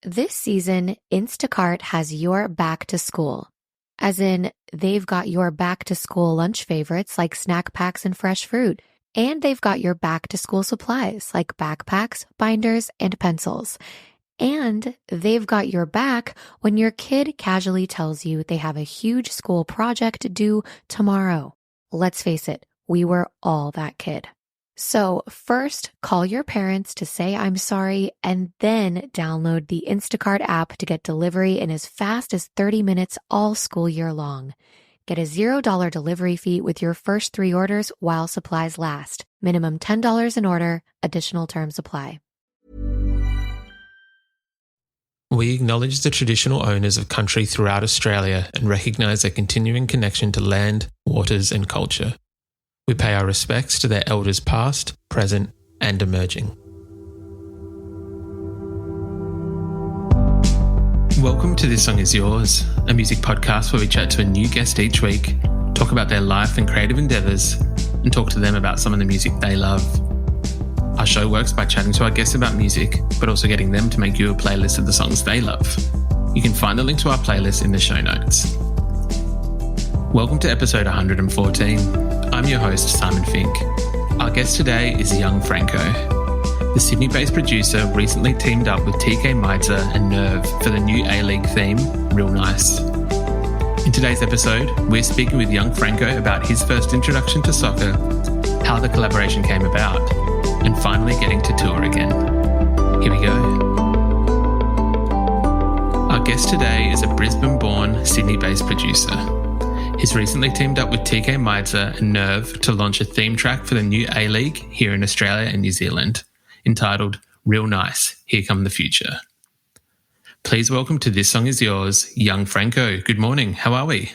This season, Instacart has your back to school. As in, they've got your back to school lunch favorites like snack packs and fresh fruit. And they've got your back to school supplies like backpacks, binders, and pencils. And they've got your back when your kid casually tells you they have a huge school project due tomorrow. Let's face it, we were all that kid. So first, call your parents to say I'm sorry, and then download the Instacart app to get delivery in as fast as 30 minutes all school year long. Get a $0 delivery fee with your first 3 orders while supplies last. Minimum $10 an order. Additional terms apply. We acknowledge the traditional owners of country throughout Australia and recognise their continuing connection to land, waters and culture. We pay our respects to their elders past, present and emerging. Welcome to This Song Is Yours, a music podcast where we chat to a new guest each week, talk about their life and creative endeavours, and talk to them about some of the music they love. Our show works by chatting to our guests about music, but also getting them to make you a playlist of the songs they love. You can find the link to our playlist in the show notes. Welcome to episode 114. I'm your host, Simon Fink. Our guest today is Young Franco. The Sydney-based producer recently teamed up with Tkay Maidza and Nerve for the new A-League theme, Real Nice. In today's episode, we're speaking with Young Franco about his first introduction to soccer, how the collaboration came about, and finally getting to tour again. Here we go. Our guest today is a Brisbane-born, Sydney-based producer. He's recently teamed up with Tkay Maidza and Nerve to launch a theme track for the new A-League here in Australia and New Zealand, entitled Real Nice, Here Come the Future. Please welcome to This Song Is Yours, Young Franco. Good morning. How are we?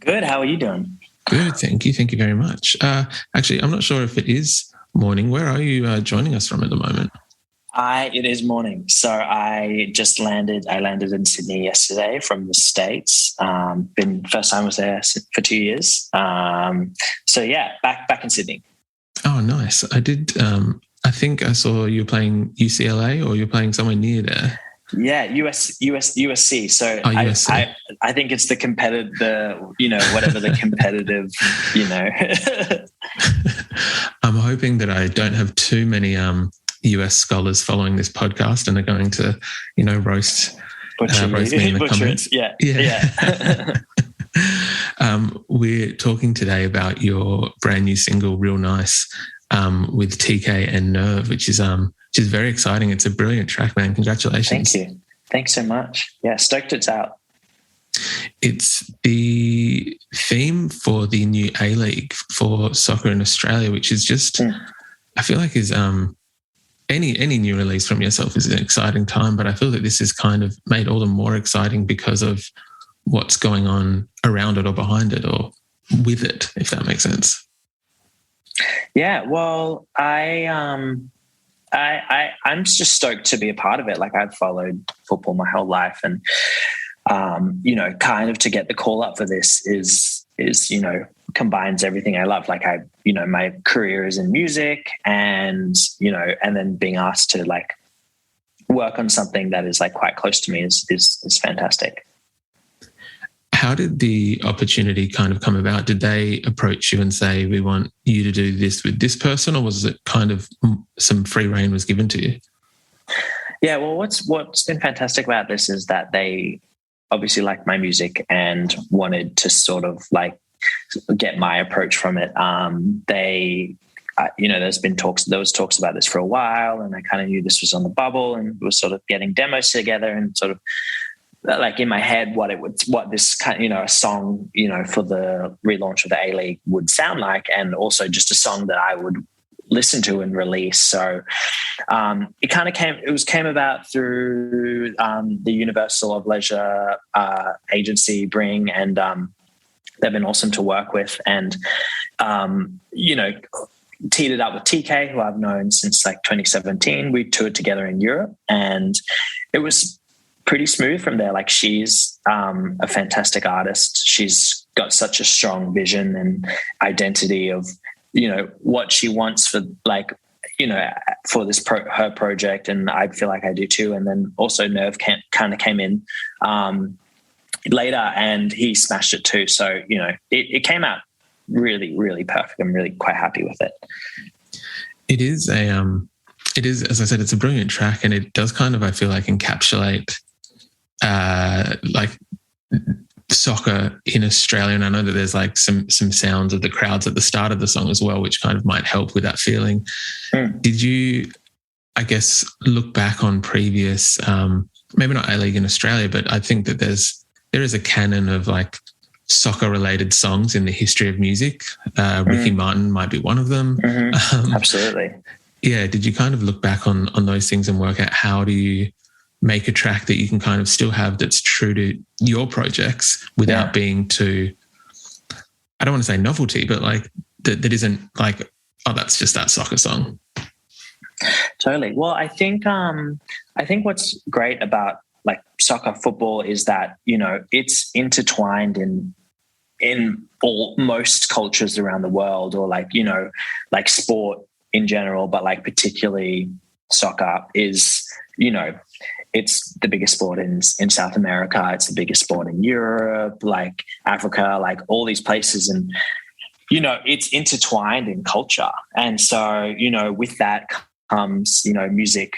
Good. How are you doing? Good. Thank you. Thank you very much. Actually, I'm not sure if it is morning. Where are you joining us from at the moment? It is morning. So I just landed. I landed in Sydney yesterday from the States. First time I was there for 2 years. So yeah, back in Sydney. Oh, nice. I did. I think I saw you playing UCLA, or you're playing somewhere near there. Yeah, USC. So USC. I think it's the competitive, whatever the competitive, I'm hoping that I don't have too many US scholars following this podcast and are going to, roast me in the comments. Yeah. We're talking today about your brand new single, Real Nice, with Tkay and Nerve, which is very exciting. It's a brilliant track, man. Congratulations. Thank you. Thanks so much. Yeah, stoked it's out. It's the theme for the new A-League for soccer in Australia, which is just, I feel like is any new release from yourself is an exciting time, but I feel that this is kind of made all the more exciting because of what's going on around it or behind it or with it, if that makes sense. Yeah, well, I'm just stoked to be a part of it. Like, I've followed football my whole life, and kind of to get the call up for this is combines everything I love. Like, my career is in music, and then being asked to like work on something that is like quite close to me is fantastic. How did the opportunity kind of come about? Did they approach you and say, we want you to do this with this person, or was it kind of some free rein was given to you? Yeah, well, what's been fantastic about this is that they obviously liked my music and wanted to sort of like get my approach from it. There was talks about this for a while, and I kind of knew this was on the bubble, and was sort of getting demos together and sort of like in my head what this kind, a song, for the relaunch of the A-League would sound like, and also just a song that I would listen to and release. So it came about through the Universal of Leisure agency Bring, and they've been awesome to work with, and teed it up with Tkay, who I've known since like 2017. We toured together in Europe, and it was pretty smooth from there. Like, she's a fantastic artist. She's got such a strong vision and identity of, what she wants for, like, for this her project, and I feel like I do too. And then also Nerve kind of came in later, and he smashed it too. So it came out really, really perfect. I'm really quite happy with it. It is as I said, it's a brilliant track, and it does kind of, I feel like, encapsulate like soccer in Australia. And I know that there's like some sounds of the crowds at the start of the song as well, which kind of might help with that feeling. Did you, I guess, look back on previous, maybe not A-League in Australia, but I think that there is a canon of like soccer related songs in the history of music. Ricky Martin might be one of them. Absolutely. Yeah. Did you kind of look back on those things and work out how do you make a track that you can kind of still have that's true to your projects without being too, I don't want to say novelty, but like that isn't like, oh, that's just that soccer song. Totally. Well, I think what's great about like soccer, football is that, it's intertwined in most cultures around the world, or like, like sport in general, but like particularly soccer is, it's the biggest sport in South America. It's the biggest sport in Europe, like Africa, like all these places. And, it's intertwined in culture. And so, with that comes, music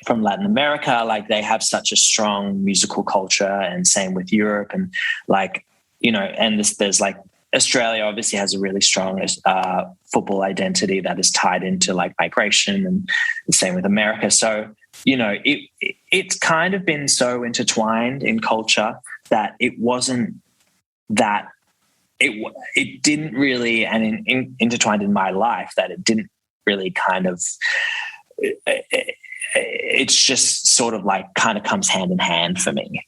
from Latin America. Like they have such a strong musical culture, and same with Europe. And like, and there's like Australia obviously has a really strong football identity that is tied into like migration, and the same with America. So, it's kind of been so intertwined in culture that it wasn't that it didn't really, and intertwined in my life, that it didn't really kind of, it's just sort of like kind of comes hand in hand for me,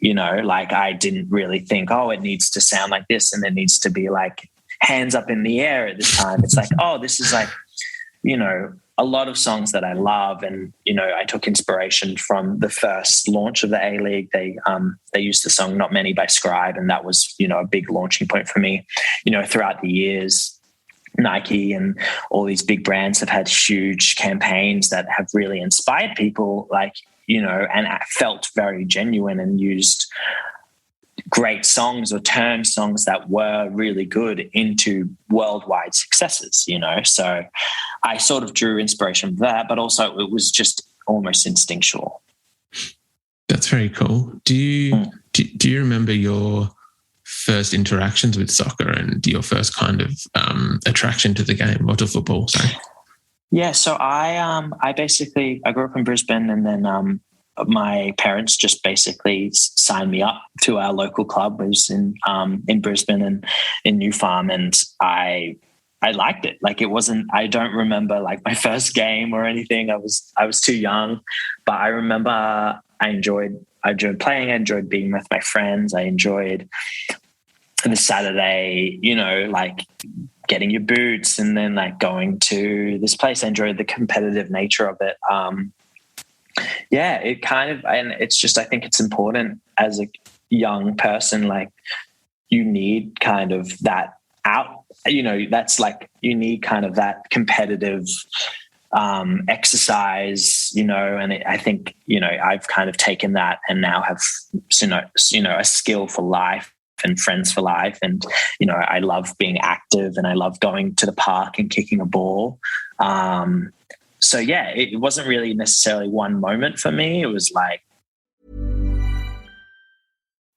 like I didn't really think, oh, it needs to sound like this and it needs to be like hands up in the air at this time. It's like, oh, this is like, a lot of songs that I love. And, I took inspiration from the first launch of the A-League. They used the song Not Many by Scribe. And that was, a big launching point for me, throughout the years. Nike and all these big brands have had huge campaigns that have really inspired people, like, and felt very genuine, and used great songs or turned songs that were really good into worldwide successes, So I sort of drew inspiration from that, but also it was just almost instinctual. That's very cool. Do you remember your first interactions with soccer and your first kind of attraction to the game or to football? Sorry. Yeah, so I grew up in Brisbane, and then my parents just basically signed me up to our local club. It was in Brisbane and in New Farm, and I liked it. Like, it wasn't, I don't remember like my first game or anything. I was too young, but I remember I enjoyed playing. I enjoyed being with my friends. I enjoyed the Saturday, like getting your boots and then like going to this place. I enjoyed the competitive nature of it. It kind of, and it's just, I think it's important as a young person, like you need kind of that out, that's like, you need kind of that competitive exercise, and I think, I've kind of taken that and now have, a skill for life and friends for life. And, I love being active, and I love going to the park and kicking a ball. So yeah, it wasn't really necessarily one moment for me. It was like,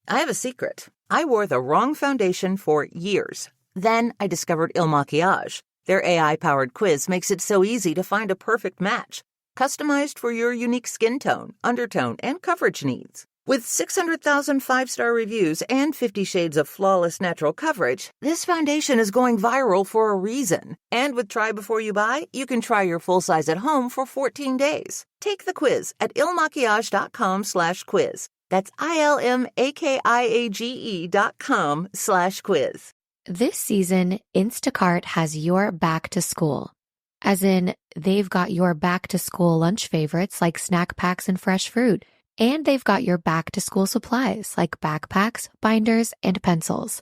I have a secret. I wore the wrong foundation for years. Then I discovered Il Makiage. Their AI-powered quiz makes it so easy to find a perfect match, customized for your unique skin tone, undertone, and coverage needs. With 600,000 5-star reviews and 50 shades of flawless natural coverage, this foundation is going viral for a reason. And with Try Before You Buy, you can try your full size at home for 14 days. Take the quiz at ilmakiage.com/quiz. That's ILMAKIAGE.com/quiz. This season, Instacart has your back to school. As in, they've got your back to school lunch favorites like snack packs and fresh fruit. And they've got your back to school supplies like backpacks, binders, and pencils.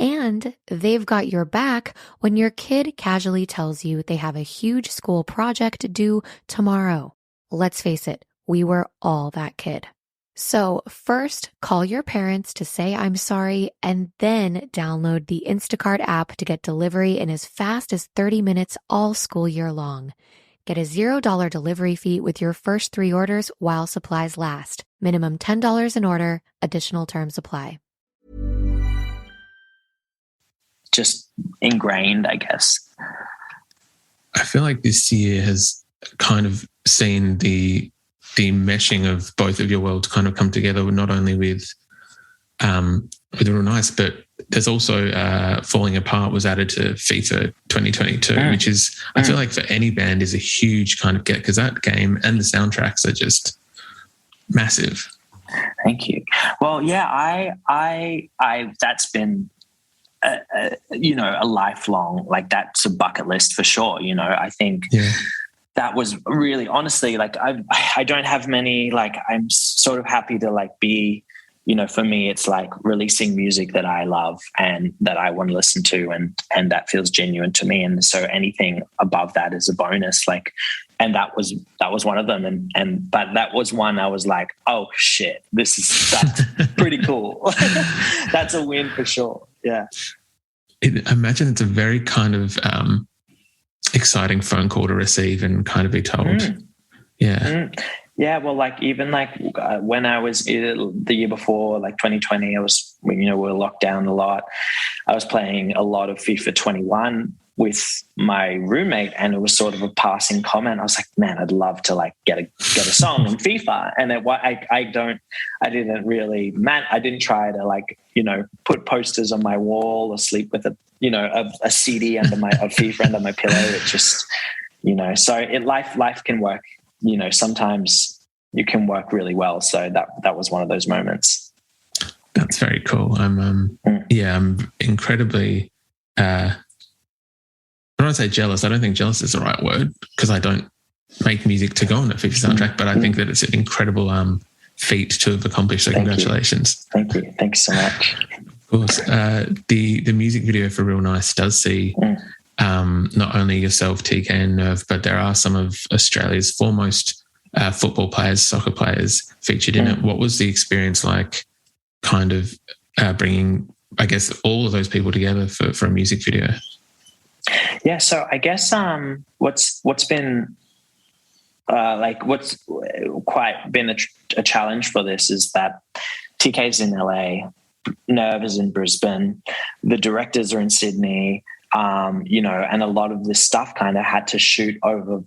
And they've got your back when your kid casually tells you they have a huge school project due tomorrow. Let's face it, we were all that kid. So first, call your parents to say I'm sorry, and then download the Instacart app to get delivery in as fast as 30 minutes all school year long. Get a $0 delivery fee with your first 3 orders while supplies last. Minimum $10 an order. Additional terms apply. Just ingrained, I guess. I feel like this year has kind of seen the meshing of both of your worlds kind of come together, not only with Real Nice, but there's also Falling Apart was added to FIFA 2022, which is, I feel like for any band is a huge kind of get, because that game and the soundtracks are just massive. Thank you. Well, yeah, I that's been a lifelong, like that's a bucket list for sure. I think that was really, honestly, like I don't have many, like I'm sort of happy to like be, for me, it's like releasing music that I love and that I want to listen to, and that feels genuine to me. And so anything above that is a bonus. Like, and that was one of them. But that was one I was like, oh shit, that's pretty cool. That's a win for sure. Yeah. I imagine it's a very kind of exciting phone call to receive and kind of be told. Yeah, well, like even like when I was the year before, like 2020, I was, we were locked down a lot. I was playing a lot of FIFA 21 with my roommate, and it was sort of a passing comment. I was like, man, I'd love to like get a song in FIFA. And I didn't try to like, put posters on my wall or sleep with a CD under a FIFA under my pillow. It just, so life can work. Sometimes you can work really well. So that was one of those moments. That's very cool. I'm incredibly, when I say jealous, I don't think jealous is the right word, because I don't make music to go on a FIFA soundtrack, but I think that it's an incredible feat to have accomplished. So congratulations. Thank you. Thanks so much. Of course. The music video for Real Nice does see not only yourself, Tkay and Nerve, but there are some of Australia's foremost football players, soccer players featured in it. What was the experience like kind of bringing, I guess, all of those people together for a music video? Yeah, so I guess what's been what's quite been a challenge for this is that TK's in LA, Nerve is in Brisbane, the directors are in Sydney, and a lot of this stuff kind of had to shoot over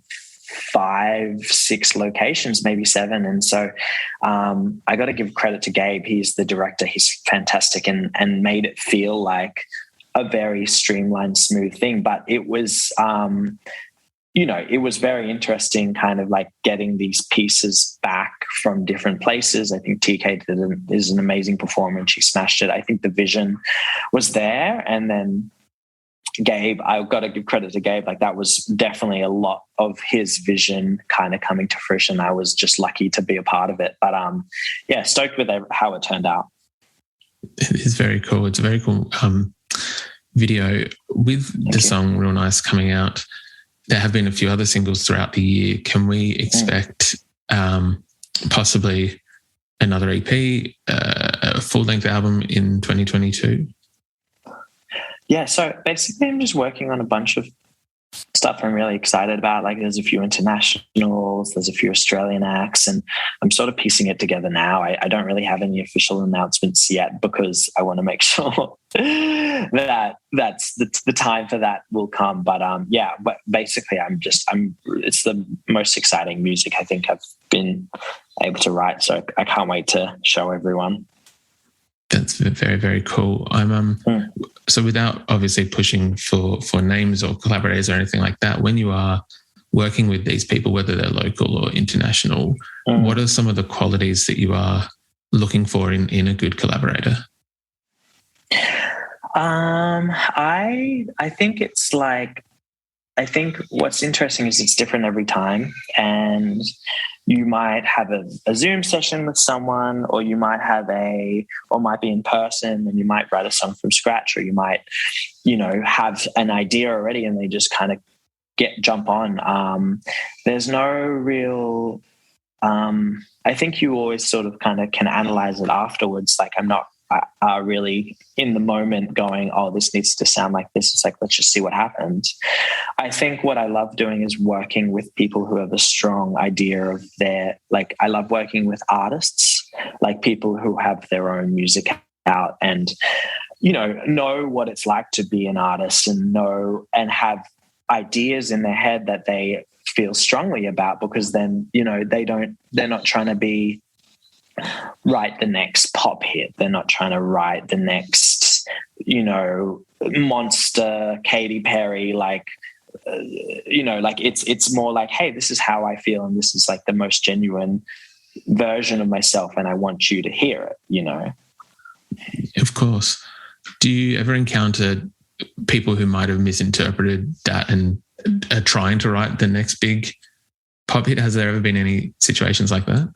5-6 locations, maybe 7. And so I got to give credit to Gabe. He's the director. He's fantastic and made it feel like a very streamlined, smooth thing. But it was, it was very interesting kind of like getting these pieces back from different places. I think TK is an amazing performer and she smashed it. I think the vision was there. And then Gabe, I've got to give credit to Gabe. Like that was definitely a lot of his vision kind of coming to fruition. I was just lucky to be a part of it. But stoked with how it turned out. It is very cool. It's a very cool video with the song Real Nice coming out. There have been a few other singles throughout the year. Can we expect possibly another EP, a full-length album in 2022? Yeah, so basically I'm just working on a bunch of stuff I'm really excited about. Like there's a few internationals, there's a few Australian acts, and I'm sort of piecing it together now. I don't really have any official announcements yet because I want to make sure that that's the time for that will come. But but basically it's the most exciting music I think I've been able to write. So I can't wait to show everyone. That's very, very cool. So without obviously pushing for names or collaborators or anything like that, when you are working with these people, whether they're local or international, what are some of the qualities that you are looking for in a good collaborator? I think it's like I think what's interesting is it's different every time, and you might have a Zoom session with someone, or you might might be in person and you might write a song from scratch, or you might, have an idea already and they just kind of jump on. There's no real, I think you always sort of kind of can analyze it afterwards. Like I'm not really in the moment going, oh, this needs to sound like this. It's like, let's just see what happens. I think what I love doing is working with people who have a strong idea of I love working with artists, like people who have their own music out and, know what it's like to be an artist and have ideas in their head that they feel strongly about, because then, they're not trying to write the next pop hit. They're not trying to write the next, monster Katy Perry, it's more like, hey, this is how I feel. And this is like the most genuine version of myself. And I want you to hear it, Of course. Do you ever encounter people who might have misinterpreted that and are trying to write the next big pop hit? Has there ever been any situations like that?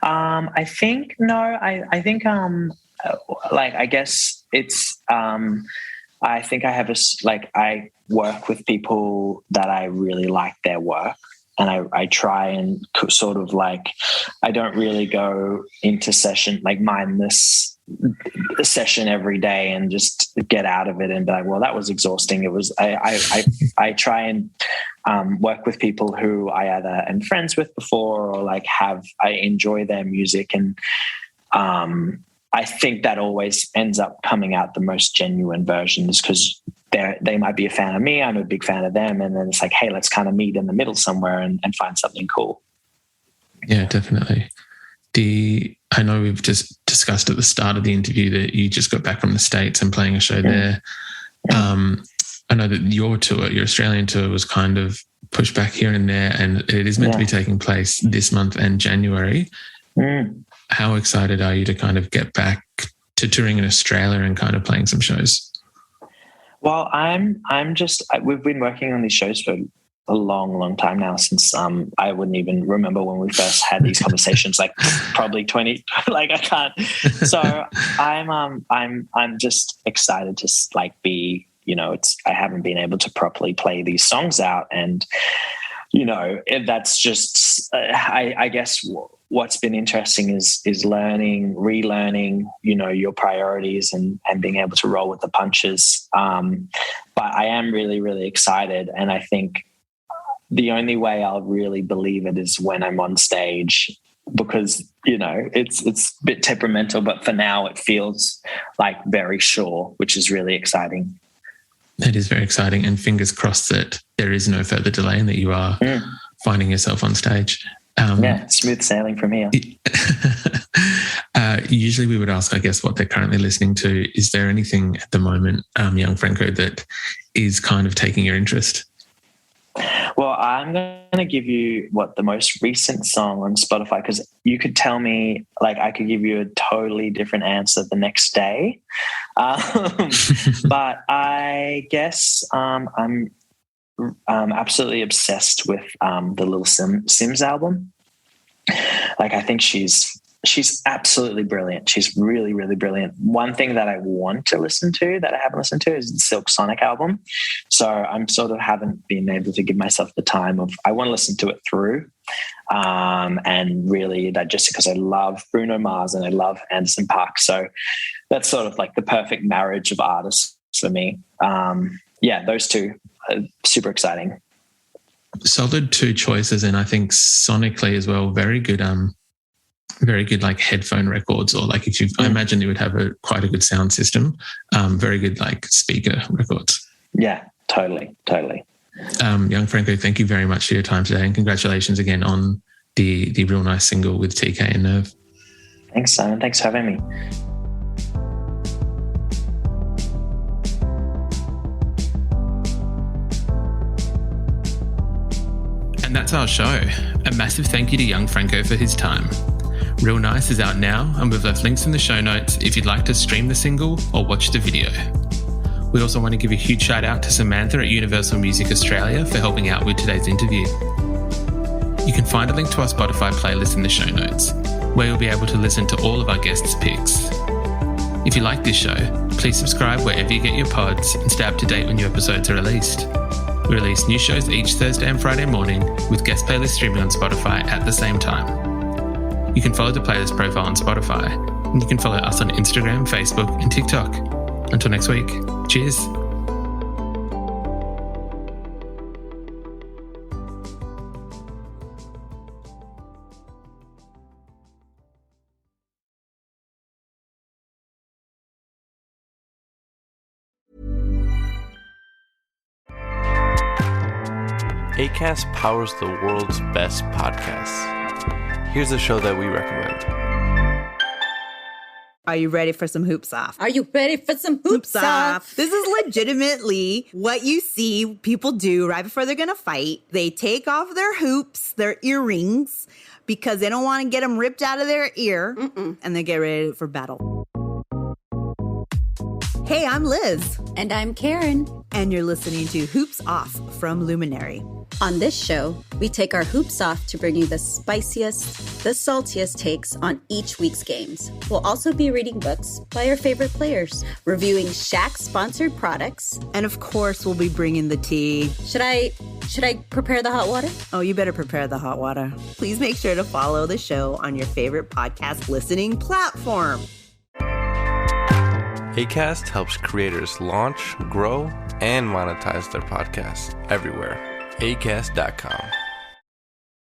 I think no. I think I guess it's I think I have I work with people that I really like their work, and I try and sort of I don't really go into session mindless session every day and just get out of it and be like, well, that was exhausting. It was I try and work with people who I either am friends with before or I enjoy their music, and I think that always ends up coming out the most genuine versions, because they might be a fan of me, I'm a big fan of them, and then it's like, hey, let's kind of meet in the middle somewhere and find something cool. Yeah, definitely. I know we've just discussed at the start of the interview that you just got back from the States and playing a show there. Yeah. I know that your Australian tour was kind of pushed back here and there, and it is meant to be taking place this month and January. How excited are you to kind of get back to touring in Australia and kind of playing some shows? Well, we've been working on these shows for a long, long time now, since I wouldn't even remember when we first had these conversations, probably 20, I can't. So I'm just excited to be, I haven't been able to properly play these songs out, and that's just I guess what's been interesting is relearning your priorities and being able to roll with the punches. But I am really, really excited, and I think the only way I'll really believe it is when I'm on stage, because, it's a bit temperamental, but for now it feels very sure, which is really exciting. That is very exciting, and fingers crossed that there is no further delay and that you are finding yourself on stage. Smooth sailing from here. Usually we would ask, I guess, what they're currently listening to. Is there anything at the moment, Young Franco, that is kind of taking your interest? Well, I'm going to give you the most recent song on Spotify, because you could tell me, I could give you a totally different answer the next day. But I guess I'm absolutely obsessed with the Little Simz album. I think she's absolutely brilliant. She's really, really brilliant. One thing that I want to listen to that I haven't listened to is the Silk Sonic album. So I'm sort of haven't been able to give myself the time I want to listen to it through. And really just because I love Bruno Mars and I love Anderson .Paak. So that's sort of the perfect marriage of artists for me. Those two are super exciting. Solid two choices. And I think sonically as well, very good headphone records, or I imagine you would have quite a good sound system, very good speaker records. Yeah, totally. Young Franco, thank you very much for your time today, and congratulations again on the real nice single with Tkay and Nerve. Thanks, Simon. Thanks for having me. And that's our show. A massive thank you to Young Franco for his time. Real Nice is out now, and we've left links in the show notes if you'd like to stream the single or watch the video. We also want to give a huge shout out to Samantha at Universal Music Australia for helping out with today's interview. You can find a link to our Spotify playlist in the show notes, where you'll be able to listen to all of our guests' picks. If you like this show, please subscribe wherever you get your pods and stay up to date when new episodes are released. We release new shows each Thursday and Friday morning, with guest playlists streaming on Spotify at the same time. You can follow the playlist profile on Spotify, and you can follow us on Instagram, Facebook, and TikTok. Until next week, cheers. Acast powers the world's best podcasts. Here's a show that we recommend. Are you ready for some hoops off? Are you ready for some hoops off? This is legitimately what you see people do right before they're going to fight. They take off their hoops, their earrings, because they don't want to get them ripped out of their ear, and they get ready for battle. Hey, I'm Liz. And I'm Karen. And you're listening to Hoops Off from Luminary. On this show, we take our hoops off to bring you the spiciest, the saltiest takes on each week's games. We'll also be reading books by our favorite players, reviewing Shaq-sponsored products. And of course, we'll be bringing the tea. Should I prepare the hot water? Oh, you better prepare the hot water. Please make sure to follow the show on your favorite podcast listening platform. Acast helps creators launch, grow, and monetize their podcasts everywhere. Acast.com.